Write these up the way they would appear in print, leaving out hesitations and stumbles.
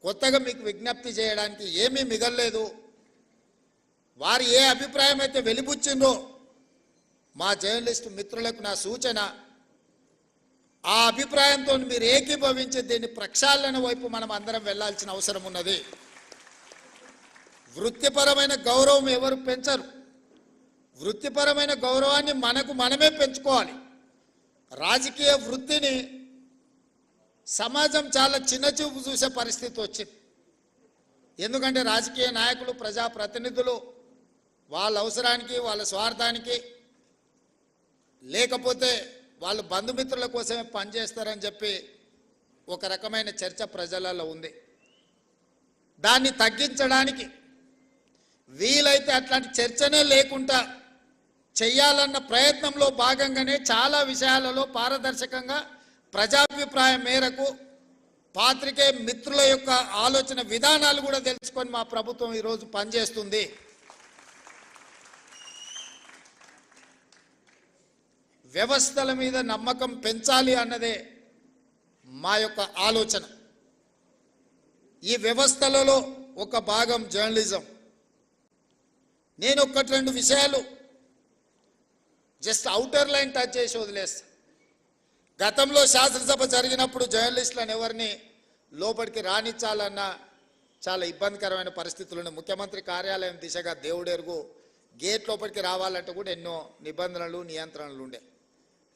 కొత్తగా మీకు విజ్ఞప్తి చేయడానికి ఏమీ మిగల్లేదు. వారు ఏ అభిప్రాయం అయితే వెలిబుచ్చిందో మా జర్నలిస్టు మిత్రులకు నా సూచన, ఆ అభిప్రాయంతో మీరు ఏకీభవించి దీన్ని ప్రక్షాళన వైపు మనం అందరం వెళ్లాల్సిన అవసరం ఉన్నది. వృత్తిపరమైన గౌరవం ఎవరు పెంచరు. వృత్తిపరమైన గౌరవాన్ని మనకు మనమే పెంచుకోవాలి. రాజకీయ వృత్తిని సమాజం చాలా చిన్నచూపు చూసే పరిస్థితి వచ్చింది. ఎందుకంటే రాజకీయ నాయకులు, ప్రజాప్రతినిధులు వాళ్ళ అవసరానికి, వాళ్ళ స్వార్థానికి, లేకపోతే వాళ్ళు బంధుమిత్రుల కోసమే పనిచేస్తారని చెప్పి ఒక రకమైన చర్చ ప్రజలలో ఉంది. దాన్ని తగ్గించడానికి వీలైతే అట్లాంటి చర్చనే లేకుండా చెయ్యాలన్న ప్రయత్నంలో భాగంగానే చాలా విషయాలలో పారదర్శకంగా ప్రజాభిప్రాయం మేరకు పాత్రికేయ మిత్రుల యొక్క ఆలోచన విధానాలు కూడా తెలుసుకొని మా ప్రభుత్వం ఈరోజు పనిచేస్తుంది. వ్యవస్థల మీద నమ్మకం పెంచాలి అన్నదే మా యొక్క ఆలోచన. ఈ వ్యవస్థలలో ఒక భాగం జర్నలిజం. నేను ఒకటి రెండు విషయాలు జస్ట్ అవుటర్ లైన్ టచ్ చేసి వదిలేస్తా. గతంలో శాసనసభ జరిగినప్పుడు జర్నలిస్టులను ఎవరిని లోపలికి రానిచ్చాలన్నా చాలా ఇబ్బందికరమైన పరిస్థితులు. ముఖ్యమంత్రి కార్యాలయం దిశగా దేవుడెరుగు గేట్ లోపలికి రావాలంటే కూడా ఎన్నో నిబంధనలు, నియంత్రణలు ఉండే.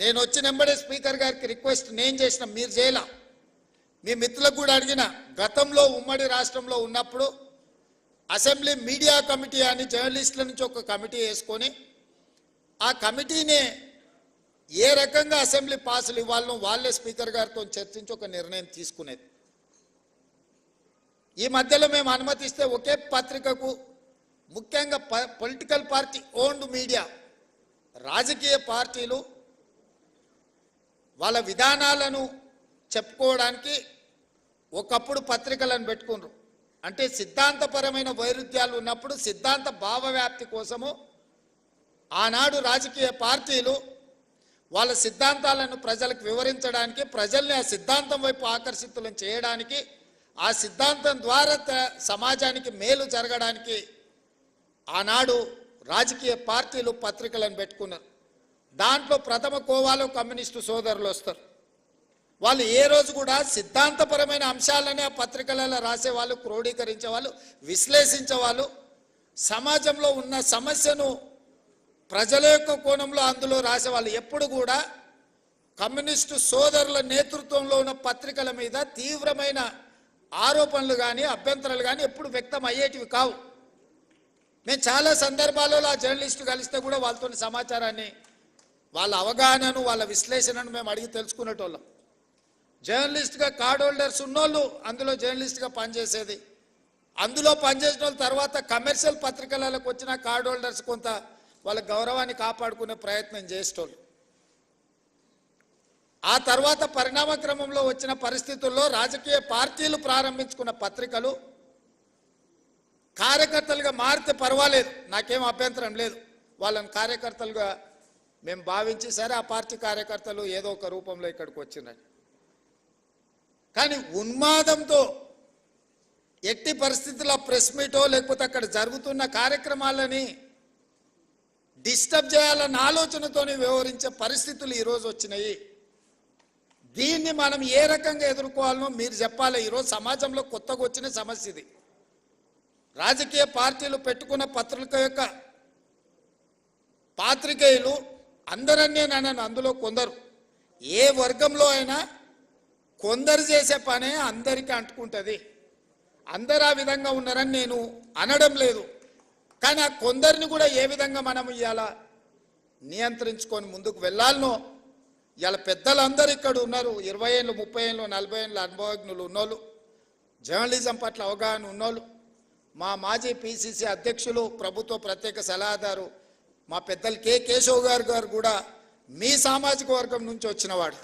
నేను వచ్చిన వెంబడే స్పీకర్ గారికి రిక్వెస్ట్ నేను చేసిన, మీరు చేయాల, మీ మిత్రులకు కూడా అడిగిన. గతంలో ఉమ్మడి రాష్ట్రంలో ఉన్నప్పుడు అసెంబ్లీ మీడియా కమిటీ అని జర్నలిస్టుల నుంచి ఒక కమిటీ వేసుకొని ఆ కమిటీనే ఏ రకంగా అసెంబ్లీ పాసులు ఇవ్వాలనో వాళ్ళే స్పీకర్ గారితో చర్చించి ఒక నిర్ణయం తీసుకునేది. ఈ మధ్యలో మేము అనుమతిస్తే ఒకే పత్రికకు, ముఖ్యంగా పొలిటికల్ పార్టీ ఓన్డ్ మీడియా, రాజకీయ పార్టీలు వాళ్ళ విధానాలను చెప్పుకోవడానికి ఒకప్పుడు పత్రికలను పెట్టుకున్నారు. అంటే సిద్ధాంతపరమైన వైరుధ్యాలు ఉన్నప్పుడు సిద్ధాంత భావవ్యాప్తి కోసము ఆనాడు రాజకీయ పార్టీలు వాళ్ళ సిద్ధాంతాలను ప్రజలకు వివరించడానికి, ప్రజల్ని ఆ సిద్ధాంతం వైపు ఆకర్షితులను చేయడానికి, ఆ సిద్ధాంతం ద్వారా సమాజానికి మేలు జరగడానికి ఆనాడు రాజకీయ పార్టీలు పత్రికలను పెట్టుకున్నారు. దాంట్లో ప్రథమ కోవాలో కమ్యూనిస్టు సోదరులు వస్తారు. వాళ్ళు ఏ రోజు కూడా సిద్ధాంతపరమైన అంశాలనే ఆ పత్రికలలో రాసేవాళ్ళు, క్రోడీకరించేవాళ్ళు, విశ్లేషించేవాళ్ళు. సమాజంలో ఉన్న సమస్యను ప్రజల యొక్క కోణంలో అందులో రాసేవాళ్ళు. ఎప్పుడు కూడా కమ్యూనిస్టు సోదరుల నేతృత్వంలో ఉన్న పత్రికల మీద తీవ్రమైన ఆరోపణలు కానీ, అభ్యంతరాలు కానీ ఎప్పుడు వ్యక్తం అయ్యేటివి కావు. మేము చాలా సందర్భాలలో ఆ జర్నలిస్టు కలిస్తే కూడా వాళ్ళతో సమాచారాన్ని, వాళ్ళ అవగాహనను, వాళ్ళ విశ్లేషణను మేము అడిగి తెలుసుకునేటోళ్ళం. జర్నలిస్ట్గా కార్డ్ హోల్డర్స్ ఉన్నోళ్ళు అందులో జర్నలిస్ట్గా పనిచేసేది. అందులో పనిచేసిన వాళ్ళు తర్వాత కమర్షియల్ పత్రికలకు వచ్చిన కార్డ్ హోల్డర్స్ కొంత వాళ్ళ గౌరవాన్ని కాపాడుకునే ప్రయత్నం చేసేటోళ్ళు. ఆ తర్వాత పరిణామ క్రమంలో వచ్చిన పరిస్థితుల్లో రాజకీయ పార్టీలు ప్రారంభించుకున్న పత్రికలు కార్యకర్తలుగా మారితే పర్వాలేదు, నాకేం అభ్యంతరం లేదు. వాళ్ళని కార్యకర్తలుగా మేము భావించి సరే ఆ పార్టీ కార్యకర్తలు ఏదో ఒక రూపంలో ఇక్కడికి వచ్చినారు. కానీ ఉన్మాదంతో ఎట్టి పరిస్థితుల్లో ప్రెస్ మీటో లేకపోతే అక్కడ జరుగుతున్న కార్యక్రమాలని డిస్టర్బ్ చేయాలన్న ఆలోచనతోనే వ్యవహరించే పరిస్థితులు ఈరోజు వచ్చినాయి. దీన్ని మనం ఏ రకంగా ఎదుర్కోవాలనో మీరు చెప్పాలి. ఈరోజు సమాజంలో కొత్తగా వచ్చిన సమస్య ఇది. రాజకీయ పార్టీలు పెట్టుకున్న పత్రిక యొక్క పాత్రికేయులు అందరన్నీ నన్ను, అందులో కొందరు, ఏ వర్గంలో అయినా కొందరు చేసే పనే అందరికీ అంటుకుంటుంది. అందరు ఆ విధంగా ఉన్నారని నేను అనడం లేదు. కానీ ఆ కొందరిని కూడా ఏ విధంగా మనం ఇవాళ నియంత్రించుకొని ముందుకు వెళ్ళాలనో, ఇవాళ పెద్దలందరూ ఇక్కడ ఉన్నారు. 20 ఏళ్ళు, 30 ఏళ్ళు, 40 ఏళ్ళు అనుభవజ్ఞులు ఉన్నోళ్ళు, జర్నలిజం పట్ల అవగాహన ఉన్నోళ్ళు. మా మాజీ పిసిసి అధ్యక్షులు, ప్రభుత్వ ప్రత్యేక సలహాదారు మా పెద్దలు కె కేశవ్ గారు కూడా మీ సామాజిక వర్గం నుంచి వచ్చినవాడు.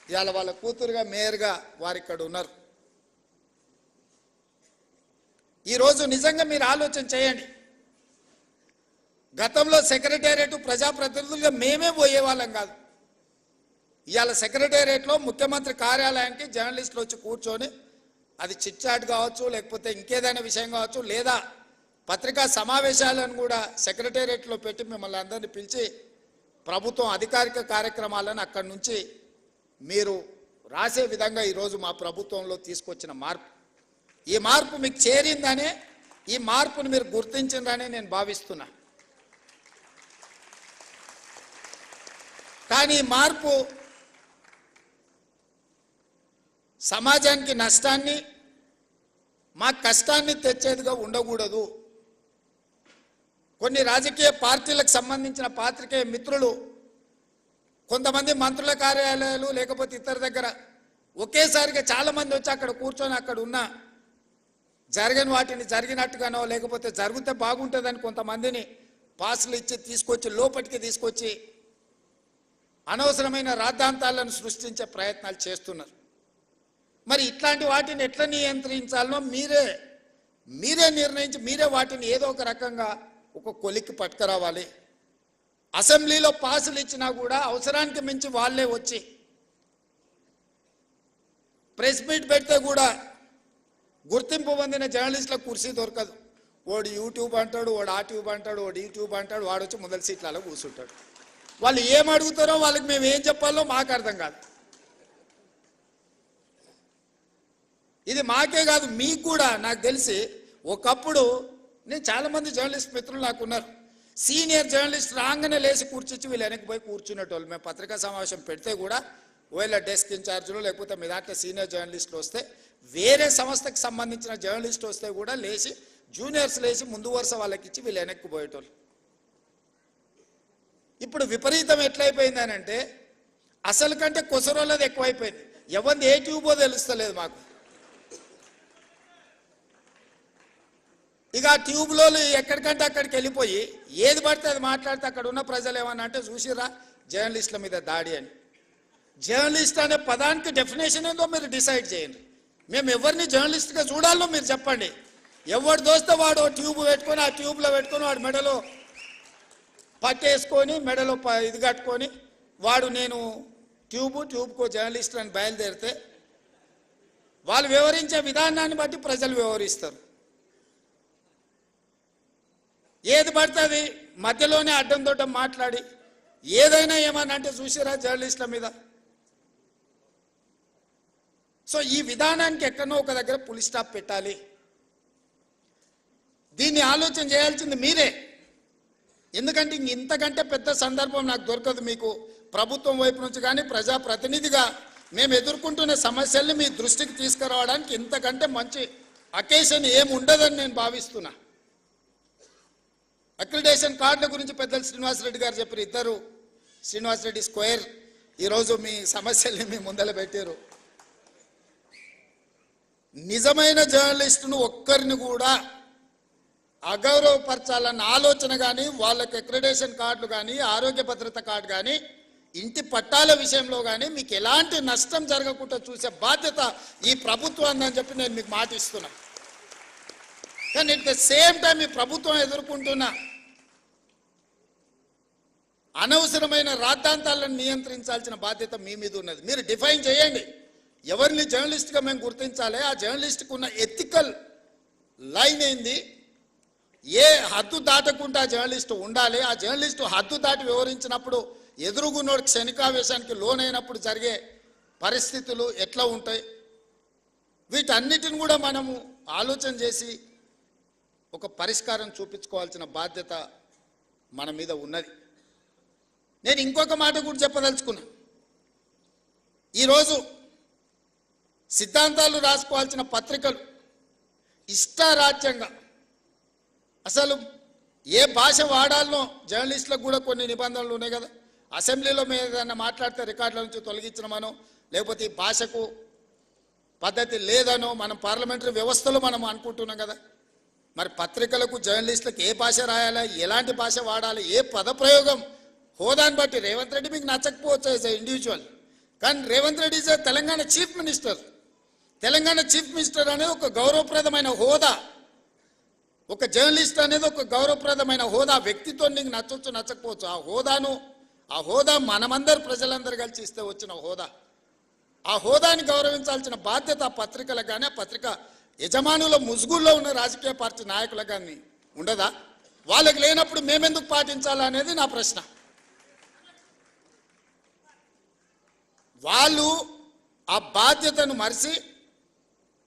ఇవాళ వాళ్ళ కూతురుగా మేయర్గా వారు ఇక్కడ ఉన్నారు. ఈరోజు నిజంగా మీరు ఆలోచన చేయండి. గతంలో సెక్రటేరియట్ ప్రజాప్రతినిధులుగా మేమే పోయేవాళ్ళం కాదు. ఇవాళ సెక్రటేరియట్లో ముఖ్యమంత్రి కార్యాలయానికి జర్నలిస్టులు వచ్చి కూర్చొని అది చిట్ చాట్ కావచ్చు, లేకపోతే ఇంకేదైనా విషయం కావచ్చు, లేదా పత్రికా సమావేశాలను కూడా సెక్రటేరియట్లో పెట్టి మిమ్మల్ని అందరినీ పిలిచి ప్రభుత్వం అధికారిక కార్యక్రమాలను అక్కడి నుంచి మీరు రాసే విధంగా ఈరోజు మా ప్రభుత్వంలో తీసుకొచ్చిన మార్పు, ఈ మార్పు మీకు చేరిందనే, ఈ మార్పును మీరు గుర్తించిందనే నేను భావిస్తున్నా. కానీ ఈ మార్పు సమాజానికి నష్టాన్ని, మా కష్టాన్ని తెచ్చేదిగా ఉండకూడదు. కొన్ని రాజకీయ పార్టీలకు సంబంధించిన పాత్రికేయ మిత్రులు, కొంతమంది మంత్రుల కార్యాలయాలు లేకపోతే ఇతర దగ్గర ఒకేసారిగా చాలామంది వచ్చి అక్కడ కూర్చొని అక్కడ ఉన్న జరగని వాటిని జరిగినట్టుగానో లేకపోతే జరిగితే బాగుంటుందని కొంతమందిని పాసులు ఇచ్చి తీసుకొచ్చి లోపలికి తీసుకొచ్చి అనవసరమైన రాద్ధాంతాలను సృష్టించే ప్రయత్నాలు చేస్తున్నారు. మరి ఇట్లాంటి వాటిని ఎట్లా నియంత్రించాలనో మీరే నిర్ణయించి మీరే వాటిని ఏదో ఒక రకంగా ఒక కొలిక్కి పట్టుకురావాలి. అసెంబ్లీలో పాసులు ఇచ్చినా కూడా అవసరానికి మించి వాళ్ళే వచ్చి ప్రెస్ మీట్ పెడితే కూడా గుర్తింపు పొందిన జర్నలిస్టులకు కుర్చీ దొరకదు. వాడు యూట్యూబ్ అంటాడు, వాడు ఆ ట్యూబ్ అంటాడు, వాడు యూట్యూబ్ అంటాడు, వాడు వచ్చి మొదటి సీట్లలో కూర్చుంటాడు. వాళ్ళు ఏం అడుగుతారో వాళ్ళకి మేము ఏం చెప్పాలో మాకు అర్థం కాదు. ఇది మాకే కాదు, మీకు కూడా. నాకు తెలిసి ఒకప్పుడు నేను చాలామంది జర్నలిస్ట్ మిత్రులు నాకు ఉన్నారు, సీనియర్ జర్నలిస్ట్ రాగానే లేచి కూర్చొచ్చి వీళ్ళు వెనక్కి పోయి కూర్చునేటోళ్ళు. మేము పత్రికా సమావేశం పెడితే కూడా ఓవేళ డెస్క్ ఇన్ఛార్జీలు లేకపోతే మీ దాంట్లో సీనియర్ జర్నలిస్టులు వస్తే, వేరే సంస్థకు సంబంధించిన జర్నలిస్ట్ వస్తే కూడా లేచి జూనియర్స్ లేచి ముందు వరుస వాళ్ళకి ఇచ్చి వీళ్ళు వెనక్కి పోయేటోళ్ళు. ఇప్పుడు విపరీతం ఎట్లయిపోయిందనంటే అసలు కంటే కొసరోళ్ళది ఎక్కువైపోయింది. ఎవరిది ఏ ట్యూబో తెలుస్తలేదు మాకు. ఇక ఆ ట్యూబ్లో ఎక్కడికంటే అక్కడికి వెళ్ళిపోయి ఏది పడితే అది మాట్లాడితే అక్కడ ఉన్న ప్రజలు ఏమన్నా అంటే చూసిరా జర్నలిస్టుల మీద దాడి అని. జర్నలిస్ట్ అనే పదానికి డెఫినేషన్ ఏందో మీరు డిసైడ్ చేయండి. మేము ఎవరిని జర్నలిస్ట్గా చూడాలో మీరు చెప్పండి. ఎవరు దోస్తే వాడు ట్యూబ్ పెట్టుకొని ఆ ట్యూబ్లో పెట్టుకొని వాడు మెడలో పట్టేసుకొని మెడలో ఇది కట్టుకొని వాడు నేను ట్యూబ్కో జర్నలిస్ట్ అని బయలుదేరితే వాళ్ళు వివరించే విధానాన్ని బట్టి ప్రజలు వివరిస్తారు. ఏది పడుతుంది మధ్యలోనే అడ్డం దొడ్డం మాట్లాడి ఏదైనా ఏమన్నా అంటే చూసిరా జర్నలిస్టుల మీద. సో ఈ విధానానికి ఎక్కడో ఒక దగ్గర పులి స్టాప్ పెట్టాలి. దీన్ని ఆలోచన చేయాల్సింది మీరే. ఎందుకంటే ఇంతకంటే పెద్ద సందర్భం నాకు దొరకదు మీకు ప్రభుత్వం వైపు నుంచి కానీ ప్రజాప్రతినిధిగా మేము ఎదుర్కొంటున్న సమస్యల్ని మీ దృష్టికి తీసుకురావడానికి ఇంతకంటే మంచి అకేషన్ ఏమి ఉండదని నేను భావిస్తున్నా. అక్రిడేషన్ కార్డుల గురించి పెద్దలు శ్రీనివాసరెడ్డి గారు చెప్పారు. ఇద్దరు శ్రీనివాసరెడ్డి స్క్వేర్ ఈరోజు మీ సమస్యల్ని మీ ముందర పెట్టారు. నిజమైన జర్నలిస్టును ఒక్కరిని కూడా అగౌరవపరచాలన్న ఆలోచన కానీ వాళ్ళకి అక్రిడేషన్ కార్డులు కానీ ఆరోగ్య భద్రత కార్డు కానీ ఇంటి పట్టాల విషయంలో కానీ మీకు ఎలాంటి నష్టం జరగకుండా చూసే బాధ్యత ఈ ప్రభుత్వం అని చెప్పి నేను మీకు మాట ఇస్తున్నా. కానీ అట్ ద సేమ్ టైం ఈ ప్రభుత్వం ఎదుర్కొంటున్న అనవసరమైన రాద్ధాంతాలను నియంత్రించాల్సిన బాధ్యత మీ మీద ఉన్నది. మీరు డిఫైన్ చేయండి ఎవరిని జర్నలిస్ట్గా మేము గుర్తించాలి, ఆ జర్నలిస్ట్కి ఉన్న ఎథికల్ లైన్ ఏంది, ఏ హద్దు దాటకుండా జర్నలిస్టు ఉండాలి, ఆ జర్నలిస్టు హద్దు దాటి వివరించినప్పుడు ఎదురుగున్నోడు క్షణికావేశానికి లోనైనప్పుడు జరిగే పరిస్థితులు ఎట్లా ఉంటాయి, వీటన్నిటిని కూడా మనము ఆలోచన చేసి ఒక పరిష్కారం చూపించుకోవాల్సిన బాధ్యత మన మీద ఉన్నది. నేను ఇంకొక మాట కూడా చెప్పదలుచుకున్నా. ఈరోజు సిద్ధాంతాలు రాసుకోవాల్సిన పత్రికలు ఇష్టారాజ్యంగా అసలు ఏ భాష వాడాలనో జర్నలిస్టులకు కూడా కొన్ని నిబంధనలు ఉన్నాయి కదా. అసెంబ్లీలో మేము ఏదైనా మాట్లాడితే రికార్డుల నుంచి తొలగించడమనో లేకపోతే ఈ భాషకు పద్ధతి లేదనో మనం పార్లమెంటరీ వ్యవస్థలో మనం అనుకుంటున్నాం కదా. మరి పత్రికలకు జర్నలిస్టులకు ఏ భాష రాయాలి, ఎలాంటి భాష వాడాలి, ఏ పదప్రయోగం హోదాని బట్టి రేవంత్ రెడ్డి మీకు నచ్చకపోవచ్చు యాజ్ ఎ ఇండివిజువల్, కానీ Revanth Reddy is Telangana chief minister. Telangana chief minister అనేది ఒక గౌరవప్రదమైన హోదా, ఒక జర్నలిస్ట్ అనేది ఒక గౌరవప్రదమైన హోదా. వ్యక్తితో నీకు నచ్చవచ్చు నచ్చకపోవచ్చు, ఆ హోదా మనమందరు ప్రజలందరూ కలిసి ఇస్తే వచ్చిన హోదా. ఆ హోదాని గౌరవించాల్సిన బాధ్యత ఆ పత్రికలకు కానీ, ఆ పత్రిక యజమానుల ముసుగుల్లో ఉన్న రాజకీయ పార్టీ నాయకులకు కానీ ఉండదా? వాళ్ళకి లేనప్పుడు మేమెందుకు పాటించాలనేది నా ప్రశ్న. వాళ్ళు ఆ బాధ్యతను మరిచి